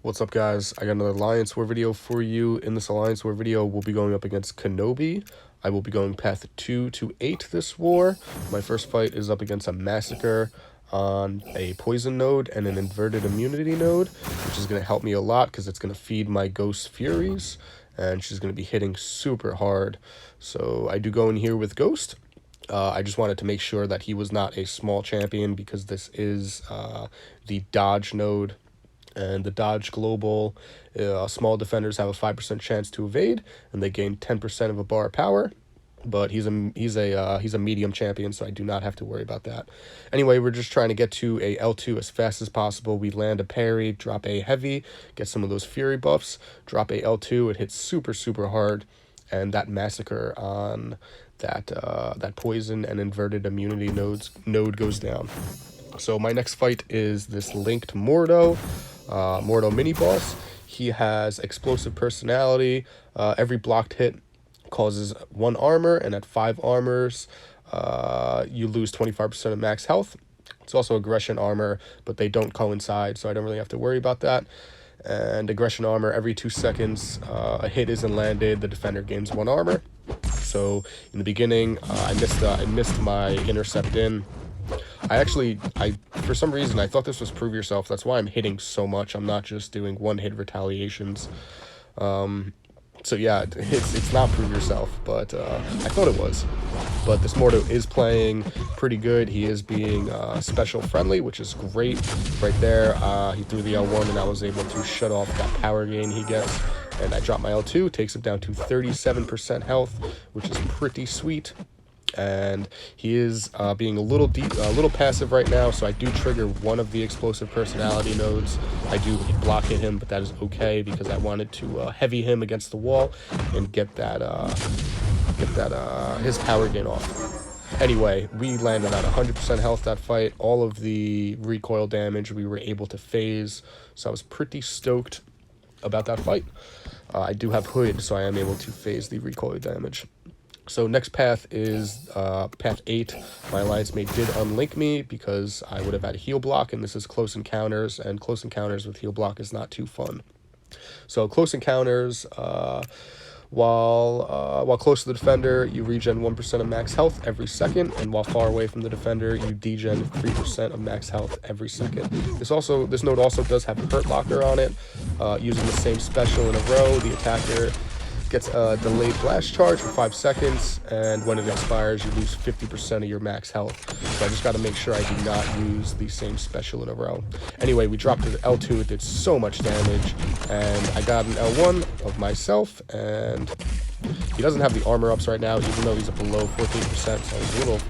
What's up, guys? I got another Alliance War video for you. In this Alliance War video, we'll be going up against Kenob. I will be going path 2 to 8 this war. My first fight is up against a Massacre on a Poison node and an Inverted Immunity node, which is going to help me a lot because it's going to feed my Ghost Furies, and she's going to be hitting super hard. So I do go in here with Ghost. I just wanted to make sure that he was not a small champion because this is the Dodge node. And the Dodge Global, small defenders have a 5% chance to evade, and they gain 10% of a bar power. But he's a medium champion, so I do not have to worry about that. Anyway, we're just trying to get to a L2 as fast as possible. We land a parry, drop a heavy, get some of those fury buffs, drop a L2. It hits super hard, and that Massacre on that poison and inverted immunity node goes down. So my next fight is this linked Mordo. Mordo mini boss. He has explosive personality. Every blocked hit causes 1 armor, and at 5 armors you lose 25% of max health. It's also aggression armor, but they don't coincide, so I don't really have to worry about that. And aggression armor, every 2 seconds a hit isn't landed, the defender gains 1 armor. So in the beginning I missed my intercept in. For some reason, I thought this was prove yourself. That's why I'm hitting so much. I'm not just doing one-hit retaliations. So yeah, it's not prove yourself, but I thought it was. But this Mordo is playing pretty good. He is being special friendly, which is great. Right there, he threw the L1, and I was able to shut off that power gain he gets. And I dropped my L2, takes him down to 37% health, which is pretty sweet. And he is being a little passive right now, so I do trigger one of the explosive personality nodes. I do block hit him, but that is okay because I wanted to heavy him against the wall and get that his power gain off. Anyway, we landed at 100% health that fight. All of the recoil damage we were able to phase, so I was pretty stoked about that fight. I do have Hood, so I am able to phase the recoil damage. So next path is path 8. My alliance mate did unlink me because I would have had a heal block, and this is close encounters, and close encounters with heal block is not too fun. So close encounters, while close to the defender, you regen 1% of max health every second, and while far away from the defender, you degen 3% of max health every second. This node also does have Hurt Locker on it. Using the same special in a row, the attacker gets a delayed blast charge for 5 seconds, and when it expires you lose 50% of your max health. So I just got to make sure I do not use the same special in a row. Anyway, we dropped to the L2. It did so much damage, and I got an L1 of myself, and he doesn't have the armor ups right now, even though he's below 14%, so I was a little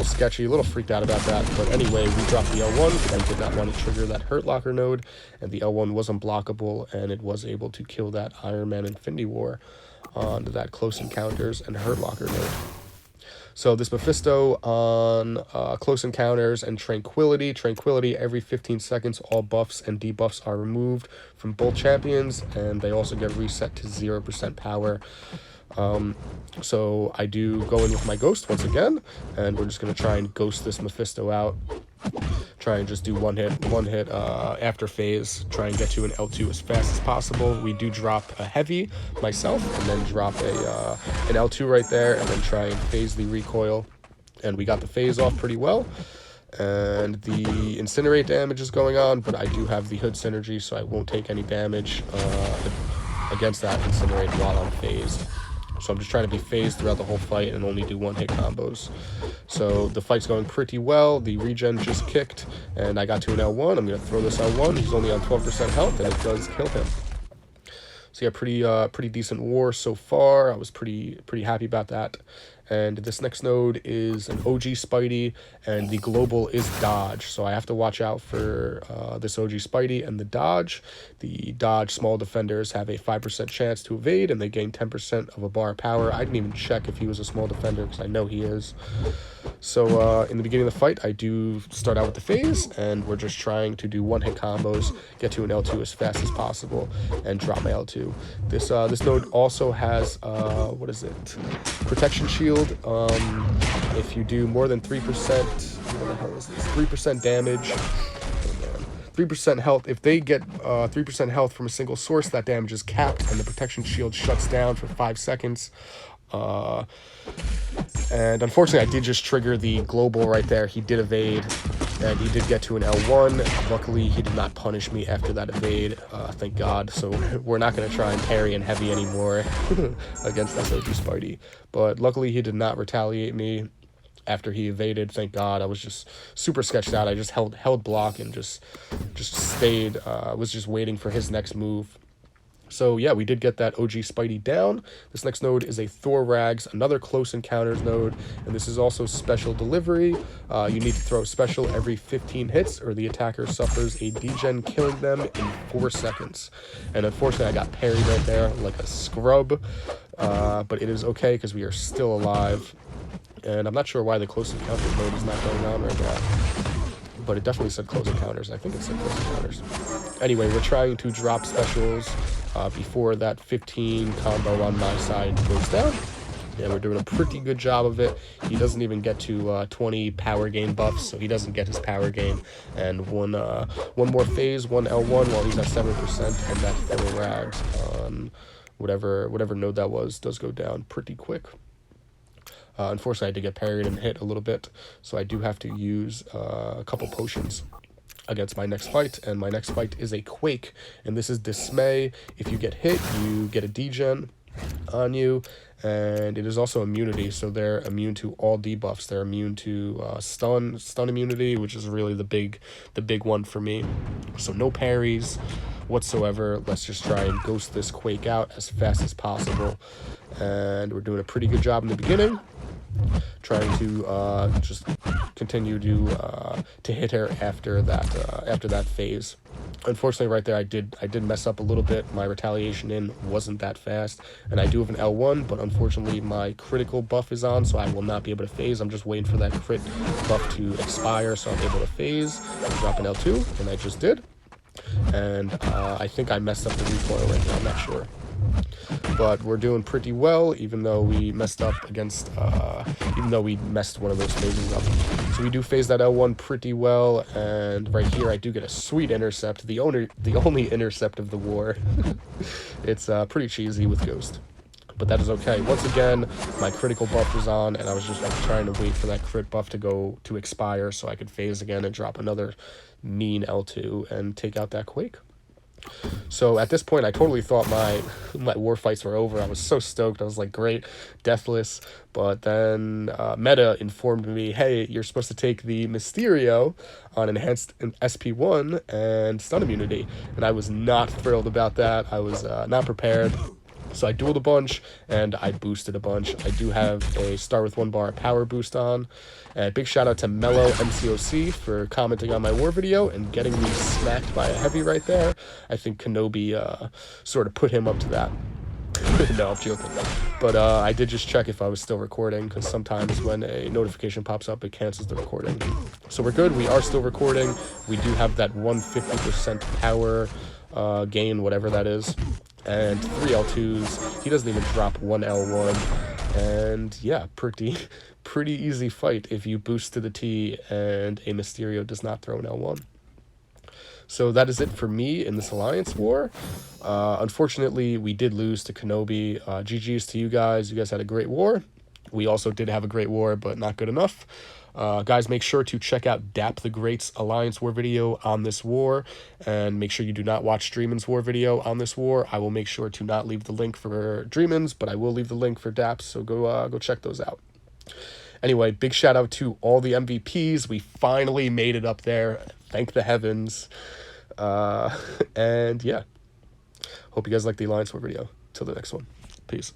sketchy, a little freaked out about that. But anyway, we dropped the L1 and did not want to trigger that Hurt Locker node, and the L1 was unblockable, and it was able to kill that Iron Man Infinity War on that close encounters and Hurt Locker node. So this Mephisto on close encounters and Tranquility, every 15 seconds all buffs and debuffs are removed from both champions, and they also get reset to 0% power. So I do go in with my Ghost once again, and we're just going to try and ghost this Mephisto out. Try and just do one hit after phase, try and get to an L2 as fast as possible. We do drop a heavy myself, and then drop an L2 right there, and then try and phase the recoil. And we got the phase off pretty well. And the incinerate damage is going on, but I do have the Hood synergy, so I won't take any damage against that incinerate while I'm phased. So I'm just trying to be phased throughout the whole fight and only do one-hit combos. So the fight's going pretty well. The regen just kicked, and I got to an L1. I'm going to throw this L1. He's only on 12% health, and it does kill him. So yeah, pretty decent war so far. I was pretty happy about that. And this next node is an OG Spidey, and the global is Dodge. So I have to watch out for this OG Spidey and the Dodge. The Dodge small defenders have a 5% chance to evade, and they gain 10% of a bar power. I didn't even check if he was a small defender because I know he is. So in the beginning of the fight, I do start out with the phase, and we're just trying to do one-hit combos, get to an L2 as fast as possible, and drop my L2. This node also has what is it? Protection shield. If you do more than 3%, what the hell is this? 3% damage. Oh man. 3% health. If they get 3% health from a single source, that damage is capped, and the protection shield shuts down for 5 seconds. And unfortunately, I did just trigger the global right there. He did evade, and he did get to an L1. Luckily, he did not punish me after that evade, thank God. So we're not going to try and parry and heavy anymore against that OG Spidey. But luckily, he did not retaliate me after he evaded, thank God. I was just super sketched out. I just held block and just stayed, was just waiting for his next move. So yeah, we did get that OG Spidey down. This next node is a Thor Rags, another close encounters node, and this is also special delivery. You need to throw special every 15 hits or the attacker suffers a degen, killing them in 4 seconds. And unfortunately, I got parried right there like a scrub, but it is okay because we are still alive. And I'm not sure why the close encounters mode is not going on right now, but it definitely said close encounters. I think it said close encounters. Anyway, we're trying to drop specials before that 15 combo on my side goes down. And we're doing a pretty good job of it. He doesn't even get to 20 power gain buffs, so he doesn't get his power gain. And one more phase, one L1 while he's at 7%, and that Thor Rags on whatever node that was does go down pretty quick. Unfortunately, I did get parried and hit a little bit, so I do have to use a couple potions against my next fight, and my next fight is a Quake, and this is Dismay. If you get hit, you get a degen on you, and it is also immunity, so they're immune to all debuffs. They're immune to stun immunity, which is really the big one for me. So no parries whatsoever. Let's just try and ghost this Quake out as fast as possible, and we're doing a pretty good job in the beginning, trying to just continue to hit her after that phase. Unfortunately, right there, I did mess up a little bit. My retaliation in wasn't that fast, and I do have an L1, but unfortunately, my critical buff is on, so I will not be able to phase. I'm just waiting for that crit buff to expire, so I'm able to phase and drop an L2, and I just did. And I think I messed up the recoil right now. I'm not sure. But we're doing pretty well, even though we messed up against, even though we messed one of those phases up. So we do phase that L1 pretty well, and right here I do get a sweet intercept, the only intercept of the war. It's pretty cheesy with Ghost, but that is okay. Once again, my critical buff was on, and I was just trying to wait for that crit buff to expire so I could phase again and drop another mean L2 and take out that Quake. So at this point, I totally thought my war fights were over. I was so stoked. I was like, great, deathless. But then Meta informed me, hey, you're supposed to take the Mysterio on enhanced SP1 and stun immunity. And I was not thrilled about that. I was not prepared. So I dueled a bunch, and I boosted a bunch. I do have a start with 1 bar power boost on. And big shout out to Mellow MCOC for commenting on my war video and getting me smacked by a heavy right there. I think Kenobi sort of put him up to that. No, I'm joking. But I did just check if I was still recording, because sometimes when a notification pops up, it cancels the recording. So we're good. We are still recording. We do have that 150% power gain, whatever that is. And 3 L2s. He doesn't even drop 1 L1. And yeah, pretty easy fight if you boost to the T and a Mysterio does not throw an L1. So that is it for me in this Alliance War. Unfortunately, we did lose to Kenobi. GG's to you guys. You guys had a great war. We also did have a great war, but not good enough. Guys, make sure to check out Dap the Great's Alliance War video on this war, and make sure you do not watch Dreamin's War video on this war. I will make sure to not leave the link for Dreamin's, but I will leave the link for Dap's, so go check those out. Anyway, big shout out to all the MVPs. We finally made it up there. Thank the heavens. And yeah, hope you guys like the Alliance War video. Till the next one. Peace.